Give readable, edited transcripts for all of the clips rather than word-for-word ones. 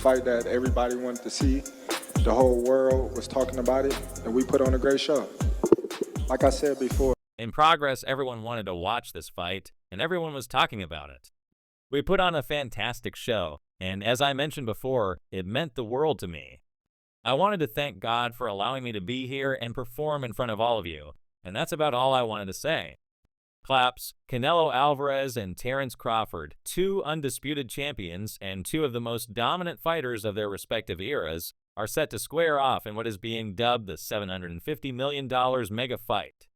fight that everybody wanted to see. The whole world was talking about it, and we put on a great show. Like I said before. In progress, everyone wanted to watch this fight, and everyone was talking about it. We put on a fantastic show, and as I mentioned before, it meant the world to me. I wanted to thank God for allowing me to be here and perform in front of all of you, and that's about all I wanted to say. Claps. Canelo Alvarez and Terence Crawford, two undisputed champions and two of the most dominant fighters of their respective eras, are set to square off in what is being dubbed the $750 million mega fight.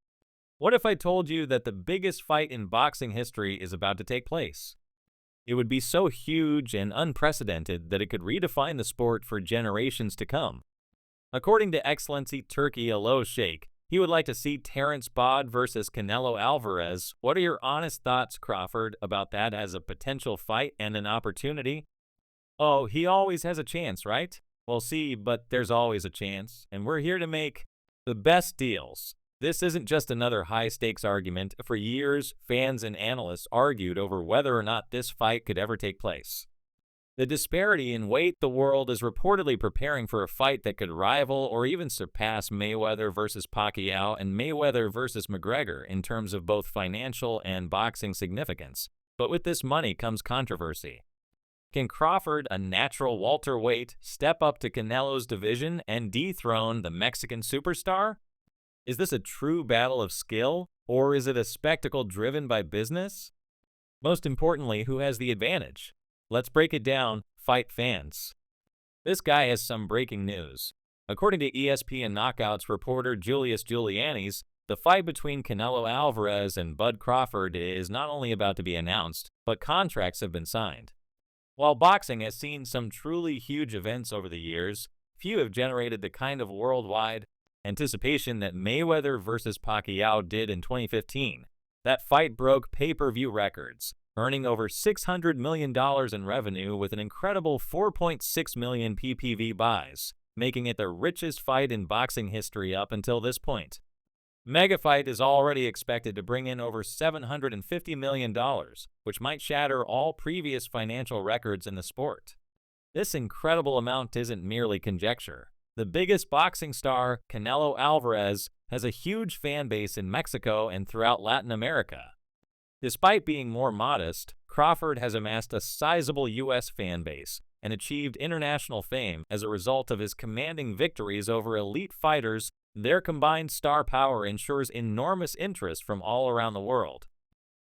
What if I told you that the biggest fight in boxing history is about to take place? It would be so huge and unprecedented that it could redefine the sport for generations to come. According to Excellency Turkey Alo Sheikh, he would like to see Terence Bod versus Canelo Alvarez. What are your honest thoughts, Crawford, about that as a potential fight and an opportunity? Oh, he always has a chance, right? We'll see, but there's always a chance, and we're here to make the best deals. This isn't just another high-stakes argument. For years, fans and analysts argued over whether or not this fight could ever take place. The disparity in weight. The world is reportedly preparing for a fight that could rival or even surpass Mayweather versus Pacquiao and Mayweather versus McGregor in terms of both financial and boxing significance. But with this money comes controversy. Can Crawford, a natural welterweight, step up to Canelo's division and dethrone the Mexican superstar? Is this a true battle of skill, or is it a spectacle driven by business? Most importantly, who has the advantage? Let's break it down, fight fans. This guy has some breaking news. According to ESPN Knockouts reporter Julius Giuliani's, the fight between Canelo Alvarez and Bud Crawford is not only about to be announced, but contracts have been signed. While boxing has seen some truly huge events over the years, few have generated the kind of worldwide anticipation that Mayweather versus Pacquiao did in 2015. That fight broke pay-per-view records, earning over $600 million in revenue with an incredible 4.6 million PPV buys, making it the richest fight in boxing history up until this point. Mega Fight is already expected to bring in over $750 million, which might shatter all previous financial records in the sport. This incredible amount isn't merely conjecture. The biggest boxing star, Canelo Alvarez, has a huge fan base in Mexico and throughout Latin America. Despite being more modest, Crawford has amassed a sizable U.S. fan base and achieved international fame as a result of his commanding victories over elite fighters. Their combined star power ensures enormous interest from all around the world.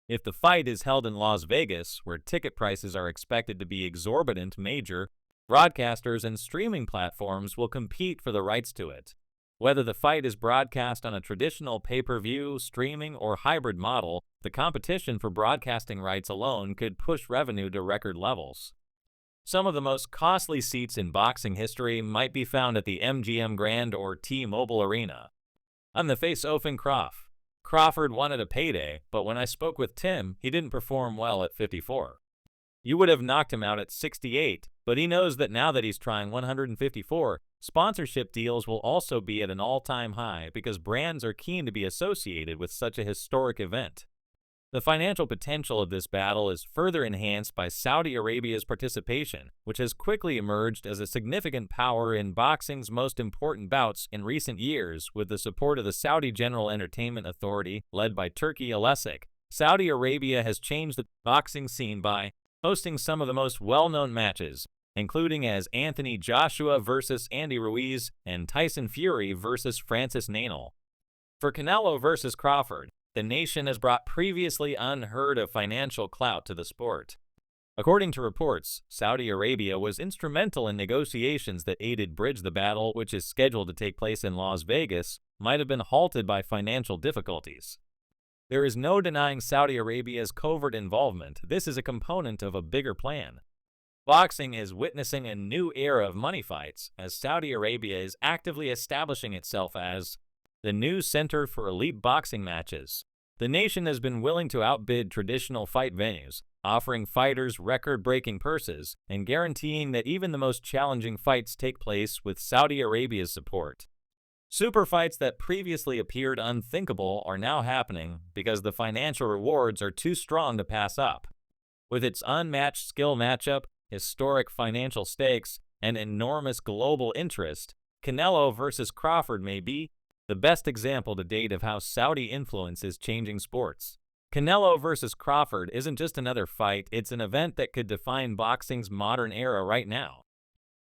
If the fight is held in Las Vegas, where ticket prices are expected to be exorbitant, major broadcasters and streaming platforms will compete for the rights to it. Whether the fight is broadcast on a traditional pay-per-view, streaming, or hybrid model, the competition for broadcasting rights alone could push revenue to record levels. Some of the most costly seats in boxing history might be found at the MGM Grand or T-Mobile Arena. I'm the face Ofen Croft. Crawford wanted a payday, but when I spoke with Tim, he didn't perform well at 54. You would have knocked him out at 68, but he knows that now that he's trying 154, sponsorship deals will also be at an all-time high because brands are keen to be associated with such a historic event. The financial potential of this battle is further enhanced by Saudi Arabia's participation, which has quickly emerged as a significant power in boxing's most important bouts in recent years with the support of the Saudi General Entertainment Authority, led by Turkey Al-Sheikh. Saudi Arabia has changed the boxing scene by hosting some of the most well-known matches, including as Anthony Joshua versus Andy Ruiz and Tyson Fury versus Francis Ngannou. For Canelo versus Crawford, the nation has brought previously unheard of financial clout to the sport. According to reports, Saudi Arabia was instrumental in negotiations that aided bridge the battle, which is scheduled to take place in Las Vegas, might have been halted by financial difficulties. There is no denying Saudi Arabia's covert involvement. This is a component of a bigger plan. Boxing is witnessing a new era of money fights as Saudi Arabia is actively establishing itself as the new center for elite boxing matches. The nation has been willing to outbid traditional fight venues, offering fighters record-breaking purses and guaranteeing that even the most challenging fights take place with Saudi Arabia's support. Super fights that previously appeared unthinkable are now happening because the financial rewards are too strong to pass up. With its unmatched skill matchup, historic financial stakes, and enormous global interest, Canelo versus Crawford may be the best example to date of how Saudi influence is changing sports. Canelo versus Crawford isn't just another fight, it's an event that could define boxing's modern era right now.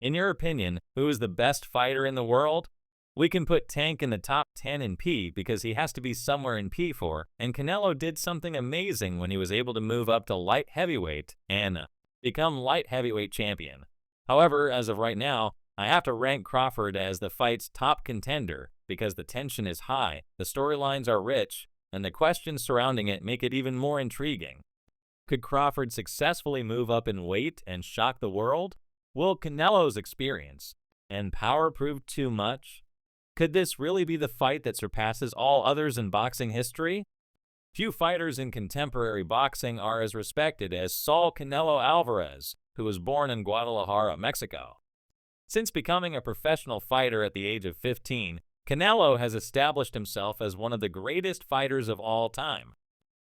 In your opinion, who is the best fighter in the world? We can put Tank in the top 10 in P because he has to be somewhere in P4, and Canelo did something amazing when he was able to move up to light heavyweight and become light heavyweight champion. However, as of right now, I have to rank Crawford as the fight's top contender because the tension is high, the storylines are rich, and the questions surrounding it make it even more intriguing. Could Crawford successfully move up in weight and shock the world? Will Canelo's experience and power prove too much? Could this really be the fight that surpasses all others in boxing history? Few fighters in contemporary boxing are as respected as Saul Canelo Alvarez, who was born in Guadalajara, Mexico. Since becoming a professional fighter at the age of 15, Canelo has established himself as one of the greatest fighters of all time.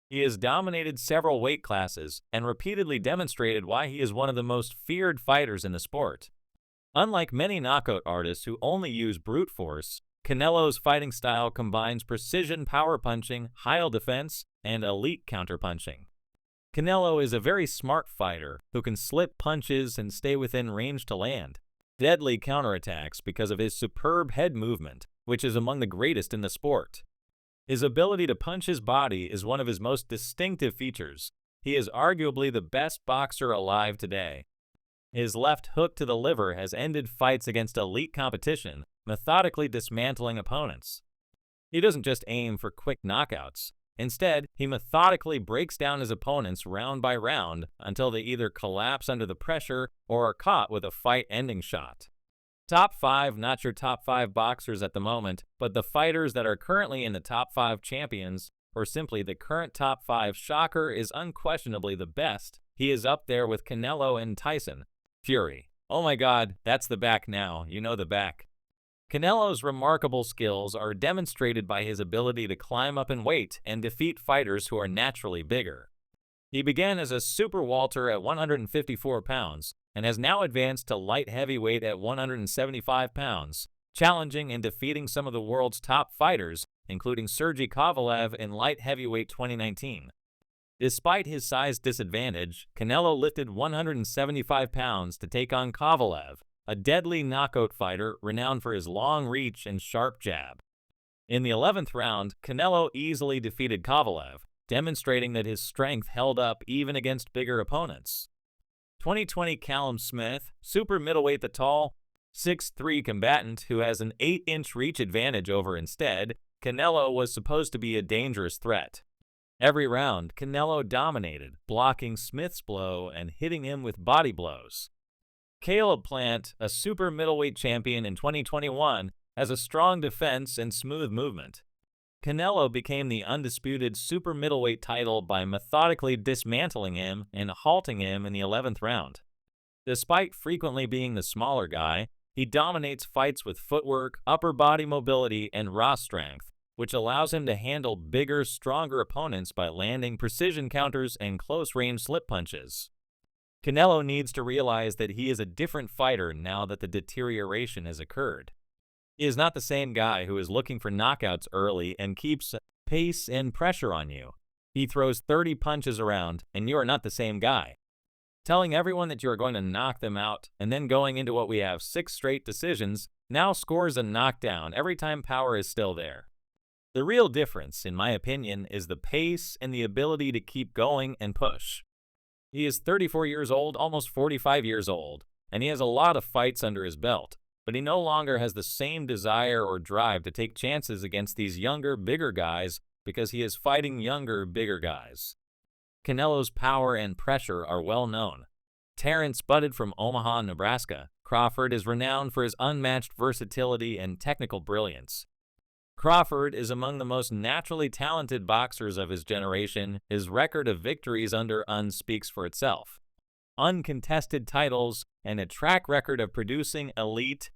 He has dominated several weight classes and repeatedly demonstrated why he is one of the most feared fighters in the sport. Unlike many knockout artists who only use brute force, Canelo's fighting style combines precision power punching, high defense, and elite counterpunching. Canelo is a very smart fighter who can slip punches and stay within range to land deadly counterattacks because of his superb head movement, which is among the greatest in the sport. His ability to punch his body is one of his most distinctive features. He is arguably the best boxer alive today. His left hook to the liver has ended fights against elite competition, methodically dismantling opponents. He doesn't just aim for quick knockouts. Instead, he methodically breaks down his opponents round by round until they either collapse under the pressure or are caught with a fight-ending shot. Top 5, not your top 5 boxers at the moment, but the fighters that are currently in the top 5 champions, or simply the current top 5 shocker is unquestionably the best. He is up there with Canelo and Tyson Fury. Oh my god, that's the back now, you know the back. Canelo's remarkable skills are demonstrated by his ability to climb up in weight and defeat fighters who are naturally bigger. He began as a super welter at 154 pounds and has now advanced to light heavyweight at 175 pounds, challenging and defeating some of the world's top fighters, including Sergey Kovalev in light heavyweight 2019. Despite his size disadvantage, Canelo lifted 175 pounds to take on Kovalev, a deadly knockout fighter renowned for his long reach and sharp jab. In the 11th round, Canelo easily defeated Kovalev, demonstrating that his strength held up even against bigger opponents. 2020 Callum Smith, super middleweight the tall, 6'3" combatant who has an 8-inch reach advantage over instead, Canelo was supposed to be a dangerous threat. Every round, Canelo dominated, blocking Smith's blow and hitting him with body blows. Caleb Plant, a super middleweight champion in 2021, has a strong defense and smooth movement. Canelo became the undisputed super middleweight title by methodically dismantling him and halting him in the 11th round. Despite frequently being the smaller guy, he dominates fights with footwork, upper body mobility, and raw strength, which allows him to handle bigger, stronger opponents by landing precision counters and close-range slip punches. Canelo needs to realize that he is a different fighter now that the deterioration has occurred. He is not the same guy who is looking for knockouts early and keeps pace and pressure on you. He throws 30 punches around, and you are not the same guy. Telling everyone that you are going to knock them out, and then going into what we have 6 straight decisions, now scores a knockdown every time power is still there. The real difference, in my opinion, is the pace and the ability to keep going and push. He is 34 years old, almost 45 years old, and he has a lot of fights under his belt, but he no longer has the same desire or drive to take chances against these younger, bigger guys because he is fighting younger, bigger guys. Canelo's power and pressure are well known. Terence budded from Omaha, Nebraska. Crawford is renowned for his unmatched versatility and technical brilliance. Crawford is among the most naturally talented boxers of his generation. His record of victories under speaks for itself. Uncontested titles and a track record of producing elite,